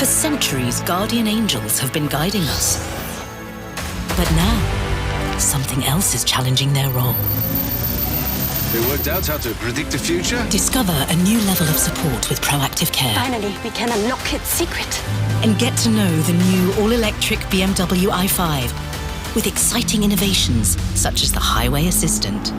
For centuries, guardian angels have been guiding us. But now, something else is challenging their role. They worked out how to predict the future? Discover a new level of support with proactive care. Finally, we can unlock its secret. And get to know the new all-electric BMW i5 with exciting innovations such as the Highway Assistant.